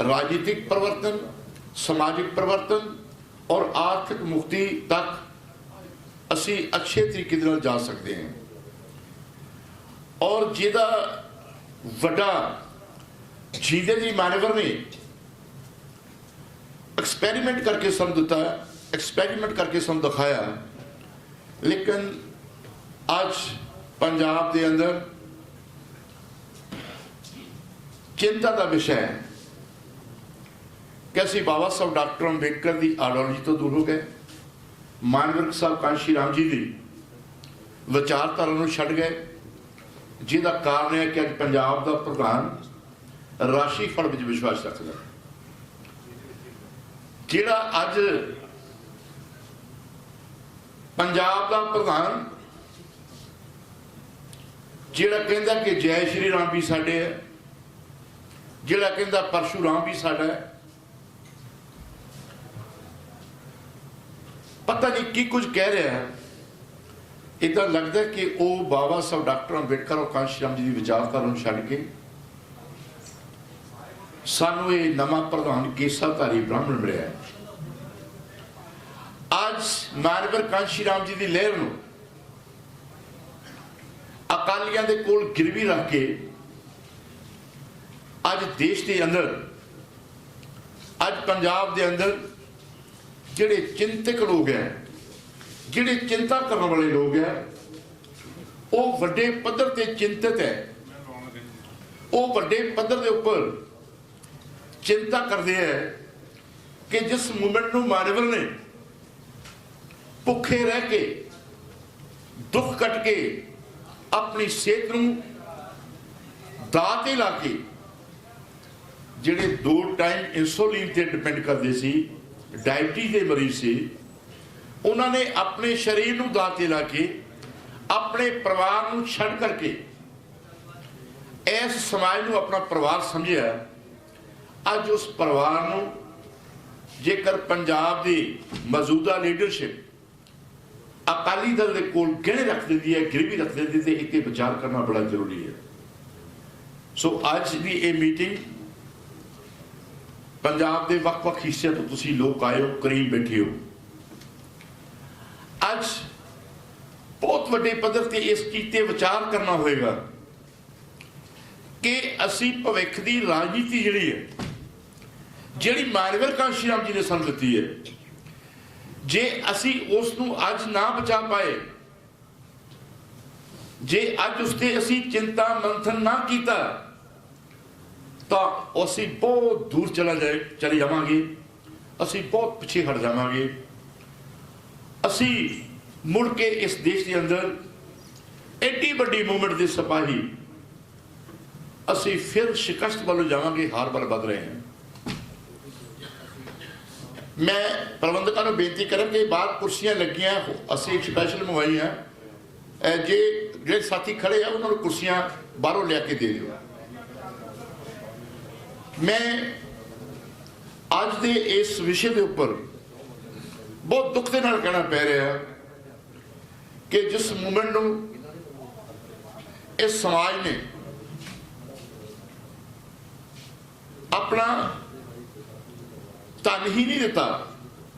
राजनीतिक परिवर्तन, समाजिक परिवर्तन और आर्थिक मुक्ति तक असी अच्छे तरीके नाल जा सकते हैं। और जिहदा वड्डा जीदे जी मानवर ने एक्सपेरीमेंट करके सानूं दिता, एक्सपेरीमेंट करके सानूं दिखाया, लेकिन आज पंजाब के अंदर चिंता का विषय है कि असीं बाबा साहब डॉक्टर अंबेडकर की आइडियोलॉजी तो दूर हो गए, मानविक साहब कांशी राम जी की विचारधारा को छड्ड गए, जिसका कारण है कि अज पंजाब का प्रधान राशि फल में विश्वास रखता, जिहड़ा अज पंजाब का प्रधान जिहड़ा कहंदा कि जय श्री राम भी साडे है, जिहड़ा कहंदा परशुराम भी साडा है, पता नहीं की कुछ कह रहा है। इदा लगता है कि वह बाबा साहब डॉक्टर अंबेडकर और कांशी राम जी की विचारधारा छड्ड के सानू ये नवा प्रधान केसाधारी ब्राह्मण मिलिया है। आज मानवर कांशी राम जी की लहर नूं अकालियां दे कोल गिरवी रख के अज देश के अंदर, अज पंजाब के अंदर जिहड़े चिंतक लोग हैं, जिहड़े चिंता करने वाले लोग हैं, वो वड्डे पद्धर ते चिंतित है, वो वड्डे पद्धर के उपर चिंता करते हैं कि जिस मूवमेंट नूं मानवर ने भुखे रह के दुख कट के अपनी सेहत नूं दाअ ते ला के, जिहड़े 2 टाइम इंसुलिन ते डिपेंड करते सी, डायबिटीज के मरीज से, उन्होंने अपने शरीर नूं दाअ ते ला के अपने परिवार नूं छड्ड करके इस समाज नूं अपना परिवार समझिया। अज उस परिवार नूं जेकर पंजाब की मौजूदा लीडरशिप अकाली दल के कोल गहने रख देती है, गिरवी रख देती है, तो इत्ते विचार करना बड़ा जरूरी है। सो अज की ये मीटिंग पंजाब के वक्-वक् हिस्सों तो तुसीं लोग आए हो, करीब बैठे हो। अज बहुत वड्डे पद्धर ते इस चीज़ ते विचार करना होएगा कि असी भविख की राजनीति जिहड़ी है, जिहड़ी मानवर कांशी राम जी ने सानूं दित्ती है, जे असी उसनूं अज ना बचा पाए, जे अज उसते असी चिंता मंथन ना किया, तो असी बहुत दूर चले जावांगे, असी बहुत पिछे हट जावांगे। असी मुड़ के इस देश के अंदर एडी वड्डी मूवमेंट के सिपाही असी फिर शिकस्त वालों जावांगे, हार वाल वध रहे हैं। मैं प्रबंधकों को बेनती करा कि बाहर कुर्सियां लगियां, असी एक स्पैशल मंगवाई हैं, जे साथी खड़े हैं उन्होंने कुर्सियां बाहरों लिया के दे दिओ। मैं अज दे इस विषय के उपर बहुत दुख के नाल कहना पै रहा कि जिस मूवमेंट नूं इस समाज ने अपना तन ही नहीं दिता,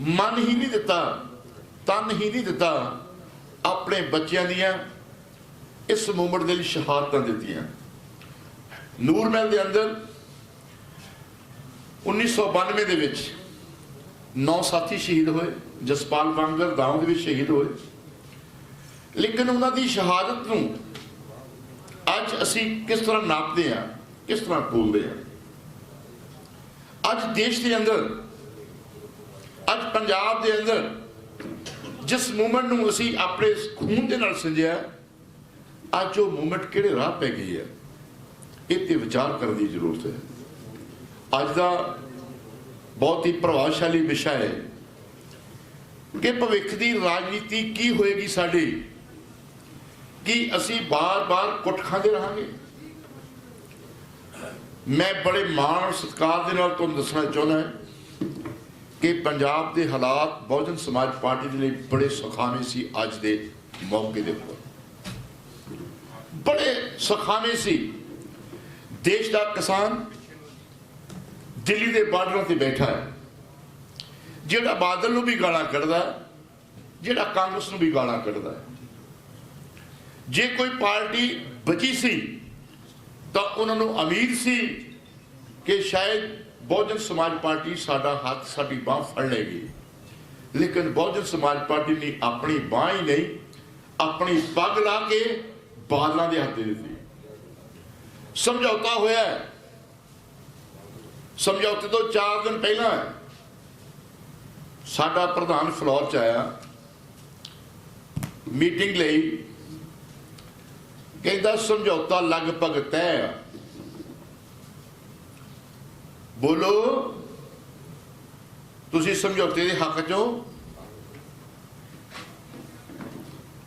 मन ही नहीं दिता, तन ही नहीं दिता, अपने बच्चों दियां इस मूवमेंट के लिए शहादतां दित्तियां। नूर महल के अंदर 1992 के विच 9 साथी शहीद होए, जसपाल वांगर गांव के शहीद होए, लेकिन उन्होंने शहादत नूं अज असी किस तरह नापते हैं, किस तरह बोलते हैं। अज देश के अंदर, अज पंजाब के अंदर जिस मूवमेंट नूं असी अपने खून के नाल संजिया, अज वो मूवमेंट किहड़े राह पै गई है, इत्ते विचार करने की जरूरत है। अज का बहुत ही प्रभावशाली विषय है कि भविख की राजनीति की होएगी साडी, कि असी बार बार कुट खाते रहांगे। मैं बड़े मान सत्कार के नाल तुहानूं दसना चाहुंदा कि पंजाब के हालात बहुजन समाज पार्टी के लिए बड़े सुखावे सी। अज के मौके के उपर बड़े सुखावे सी। देश का किसान, दिल्ली के बार्डर से बैठा है, जिहड़ा बादल नूं भी गालां कढदा, जिहड़ा कांग्रेस नूं भी गालां कढदा है। जे कोई पार्टी बची सी तो उन्होंने उम्मीद सी कि शायद बहुजन समाज पार्टी साडा हाथ साडी बांह फड़ लेगी, लेकिन बहुजन समाज पार्टी ने अपनी बांह ही नहीं, अपनी पग ला के बादलों के हाथ दे दी। समझौता होया, समझौते तो 4 दिन पहला साडा प्रधान फ्लोर च आया, मीटिंग लई, कहता समझौता लगभग तय। बोलो तुसी समझौते के हक चो।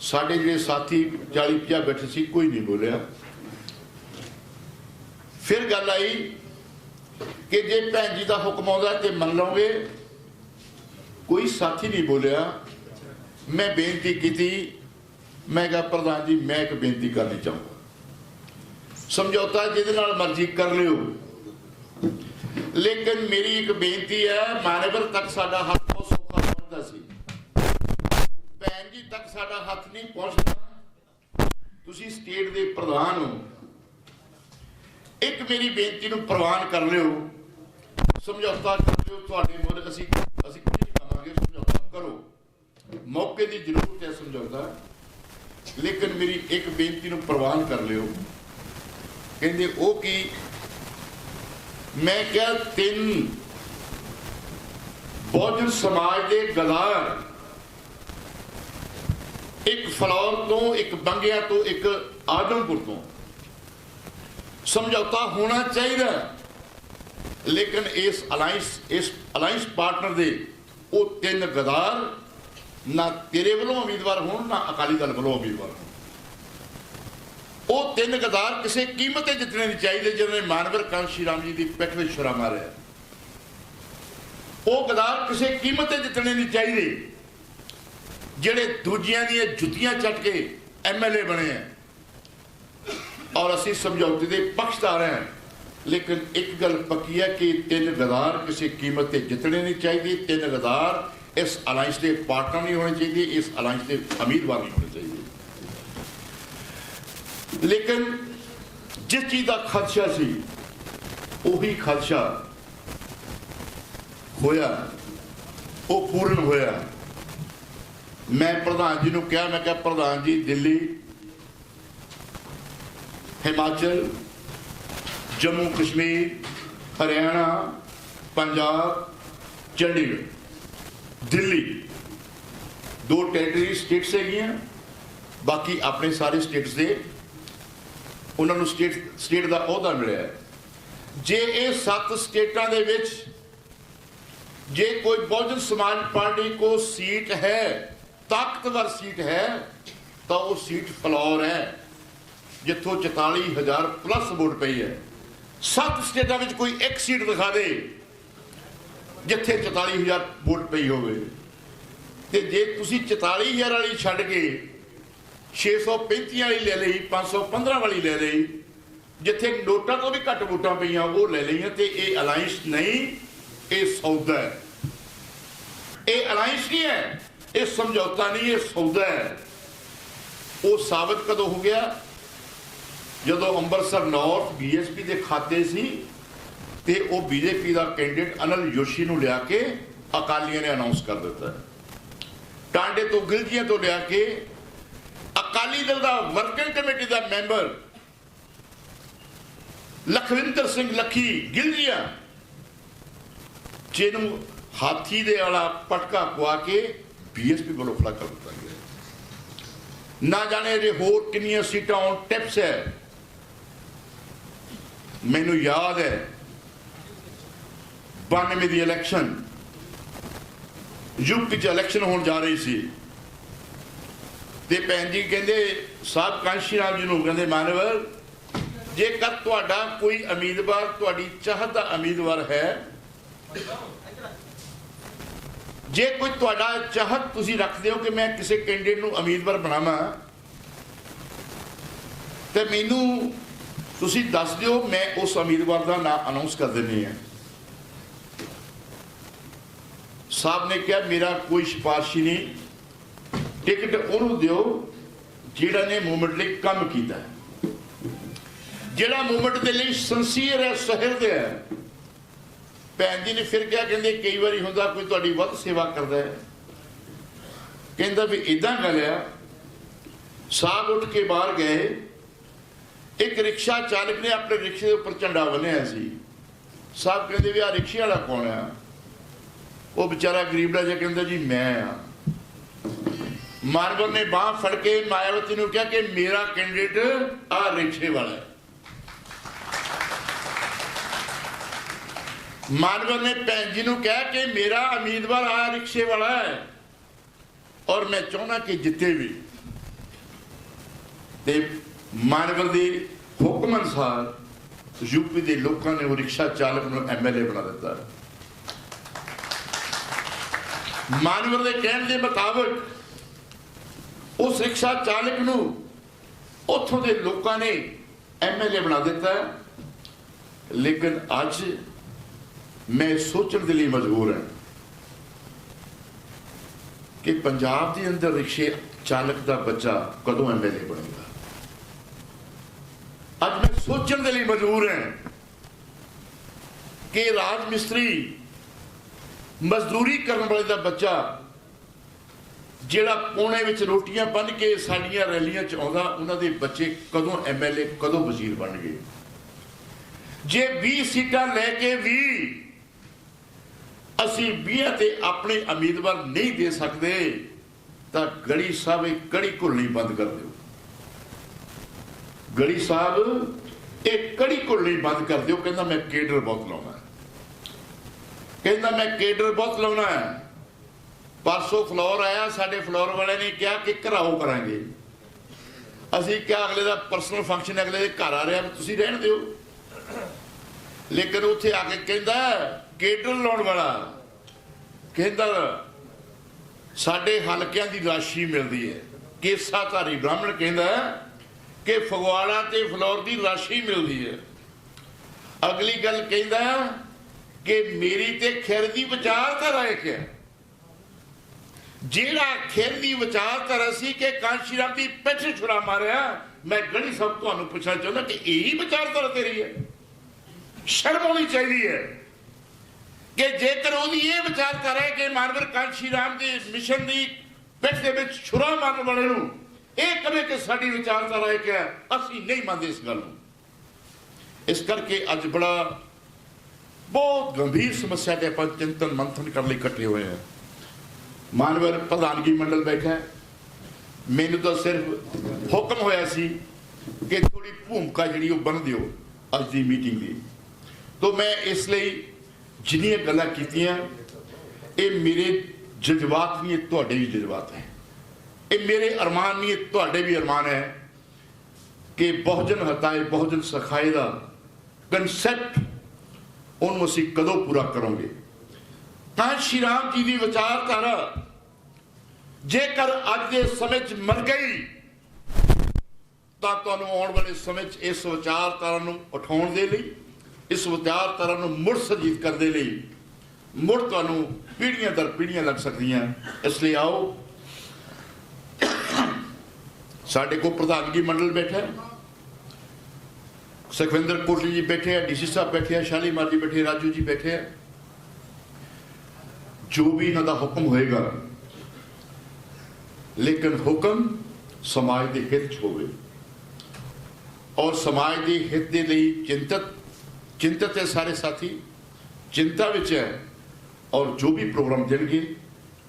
साडे जिहड़े साथी 40-50 बैठे सी, कोई नहीं बोलिया। फिर गल आई कि जे भैन जी का हुक्म आउंदा ते मन लोगे, कोई साथी नहीं बोलिया। मैं बेनती की, मैं कहा प्रधान जी मैं एक बेनती करनी चाहूँगा, समझौता जिहदे नाल मर्जी कर लियो, लेकिन मेरी एक बेनती है, मानवर तक साडा हाथ बहुत सौखा पहुंचता सी, भैन जी तक साडा हाथ नहीं पहुंचता। तुसी स्टेट दे प्रधान हो, एक मेरी बेनती नूं प्रवान कर लियो, समझौता कर लियो। तुहाडे मुल असीं कुछ नहीं कहांगे, समझौता करो, मौके की जरूरत है समझौता, लेकिन मेरी एक बेनती नूं प्रवान कर लियो। कहंदे ओ की? मैं क्या 3 बहुजन समाज के गदार, एक फलौर तो, एक बंगिया तो, एक आदमपुर तो समझौता होना चाहिए, लेकिन इस अलायंस पार्टनर दे वो 3 गदार ना तेरे वालों उम्मीदवार हो, ना अकाली दल वालों उम्मीदवार हो। वो 3 गदार किसी कीमत ते जितने नहीं चाहिए, जिन्होंने मानवर कांशी राम जी की पिठ में छुरा मारिया। वो गदार किसी कीमत ते जितने नहीं चाहिए, जिहड़े दूजियां दी जुत्तियां चट के MLA बने हैं। और असी समझौते के पक्षदार हैं, लेकिन एक गल पक्की है कि 3 गदार किसी कीमत ते जितने नहीं चाहिए। 3 गदार इस अलायंस के पार्टनर नहीं होने चाहिए, इस अलायंस के उम्मीदवार नहीं होने चाहिए। लेकिन जिस चीज का खदशा सी, वही खदशा होया, वो पूर्ण होया। मैं प्रधान जी नूं कहा, मैं कहा प्रधान जी दिल्ली, हिमाचल, जम्मू कश्मीर, हरियाणा, पंजाब, चंडीगढ़, दिल्ली 2 टेरिटरी स्टेट्स है, बाकी अपने सारे स्टेट्स के उन्होंने स्टेट का अहदा मिले। जे ये 7 स्टेटा दे विच जे कोई बहुजन समाज पार्टी को सीट है, ताकतवर सीट है, तो वो सीट फ्लौर है, जिथों 44,000 प्लस वोट पई है। 7 स्टेटा में कोई एक सीट दिखा दे जिथे 44,000 वोट पई होवे, ते जे तुसी 44,000 वाली छड्ड के 635 वाली ले ली, 515 वाली ले ली, जिथे नोटा तो भी घट वोटां पईयां वो ले ली, ते ये अलायंस नहीं, ये सौदा है। ये अलायंस नहीं है, ये समझौता नहीं, ये सौदा है। वो साबित कदों हो गया? जदों अंबरसर नॉर्थ BSP के खाते सी, ते वो BJP का कैंडिडेट अनिल जोशी नूं लिया के अकालियों ने अनाउंस कर दिता है। टांडे तो गिलजियां तो लिया के अकाली दल का वर्किंग कमेटी का मैंबर लखविंदर सिंह लखी गिलजिया जिन्हों हाथी दे वाला पटका पवा के BSP वालों खड़ा कर दिता गया। ना जाने रे होर कितनी सीटां ऑन टिप्स है। मैनू याद है 92 की इलैक्शन यूपी च इलैक्शन होने जा रही सी, ते भैन जी कहते साहब कांशी राम जी नूं कहते मानवर जेकर तुहाडा कोई उम्मीदवार तुहाडी चाहत दा उम्मीदवार है, जे कोई तुहाडा चाहत तुसीं रखदे हो कि मैं किसी कैंडिडेट नूं उम्मीदवार बनावां, ते मैनूं तुसीं दस दिओ, मैं उस उम्मीदवार का नाम अनाउंस कर दिंदी हां। साहब ने कहा मेरा कोई सिफारशी नहीं, टिकट उन्होंने दिओ जिहड़ा ने मूवमेंट लिए काम किया, जिहड़ा मूवमेंट के लिए संसीयर है, सहृद है। भैन जी ने फिर क्या कहते कई बार होंदा कोई तुहाडी वध सेवा करता है, कहता भी इदां गल है। साहब उठ के बाहर गए, एक रिक्शा चालक ने अपने रिक्शे के उपर झंडा बन्निया सी। साहब कहते भी आ रिक्शे वाला कौन है? वो बेचारा गरीबड़ा जिहा कहता जी मैं हाँ। मानवर ने बांह फड़ के मायावती ने कहा कि मेरा कैंडिडेट आ रिक्शे वाला है। मानवर ने भैन जी ने कहा कि मेरा उम्मीदवार आ रिक्शे वाला है और मैं चाहना कि जिते भी। ते मानवर के हुक्म अनुसार यूपी के लोगों ने वो रिक्शा चालक को MLA बना दिता। मानवर के कहने के मुताबिक उस रिक्शा चालक को उतों के लोगों ने MLA बना दिता। लेकिन अज मैं सोचने के लिए मजबूर हाँ कि पंजाब के अंदर रिक्शे चालक का बच्चा कदों MLA बनेगा। आज मैं सोचने के लिए मजबूर है कि राज मिस्त्री मजदूरी करने वाले का बच्चा जिहड़ा कोने विच रोटियां बन के साडियां रैलियां च आउंदा, उन्हां दे बच्चे कदों MLA कदों वजीर बन गए। जे 20 सीटां लैके भी असी 20 ते अपने उम्मीदवार नहीं दे सकते तो गढ़ी साहब एक कड़ी घुलनी बंद कर दो। गढ़ी साहब एक कड़ी घुलनी बंद कर दो। कहता मैं केडर बहुत लाना, कहता मैं केडर बहुत लाना है। परसों फ्लोर आया, साडे फ्लोर वाले ने कहा कि घराओ करांगे। असी क्या अगले का परसनल फंक्शन अगले के घर आ रहा, तुसीं रहण दिओ। लेकिन उत्थे आके कहता केडर लाउण वाला कहता साडे हलकियां दी राशि मिलती है। केसाधारी ब्राह्मण कहता कि फगवाड़ा ते फ्लोर की राशि मिलती है। अगली गल कहता कि मेरी ते खैर दी विचारधारा एक है। जेड़ा खैर दी विचारधारा सी कि कांशी राम की पिठ छुरा मारिया, मैं गढ़ी सब तुहानूं पुछना चाहुंदा कि यही विचारधारा तेरी है? शर्म होनी चाहिए है कि जेकर वो ये विचारधारा है कि मानवर कांशी राम के मिशन की पिठ के विच छुरा मारन वाले नूं ਇਹ ਕਵੇ कि साड़ी विचारधारा है क्या, असी नहीं मानते इस गल। इस करके अज बड़ा बहुत गंभीर समस्या के अपन चिंतन मंथन करने लिए इकट्ठे हुए हैं। मानवर प्रधानगी मंडल बैठा है, मैनू तो सिर्फ हुक्म होया सी कि थोड़ी भूमिका जी बन दिओ अज की मीटिंग की। तो मैं इसलिए जिन्नियां गल्लां कीतियां ये मेरे जज्बात नहीं, तुहाडे भी जज्बात है। ये मेरे अरमान नहीं, तुहाडे भी अरमान है कि बहुजन हटाए बहुजन सिखाए का कंसैप्ट उन्होंने असीं कदों पूरा करोगे। कांशी राम जी की विचारधारा जेकर अज के समय मर गई तो तुहानूं आउण वाले समय इस विचारधारा नूं उठाउण दे लई, इस विचारधारा नूं मुड़ सुरजीत करने लई मुड़ तुहानूं पीढ़ियां दर पीढ़ियां लग सकदियां। इसलिए आओ साडे को प्रधानगी मंडल बैठा है, सुखविंदर कोटली जी बैठे हैं, DC साहब बैठे हैं, शालीमार जी बैठे, राजू जी बैठे हैं। जो भी इन्हां दा हुक्म होएगा, लेकिन हुक्म समाज के हित च होवे और समाज के हित के लिए चिंतित है। सारे साथी चिंता विच है और जो भी प्रोग्राम देंगे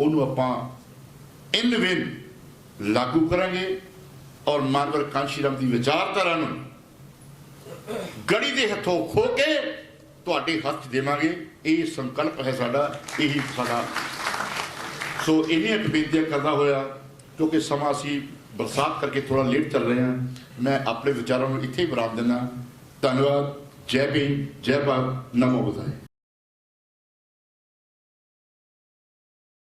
उन्होंने आपां इन विन लागू करांगे और मानवर कांशी राम की विचारधारा गढ़ी के हथों खो के तुहाडे हथ देवांगे। ये संकल्प है साडा, यही साडा। सो इन्हीं एक बेनतियां करना होया क्योंकि समा असीं बरसात करके थोड़ा लेट चल रहे हैं। मैं अपने विचारों में इत्थे ही विराम देना। धन्यवाद। जय भीम, जय भारत, नमो बुद्धाय।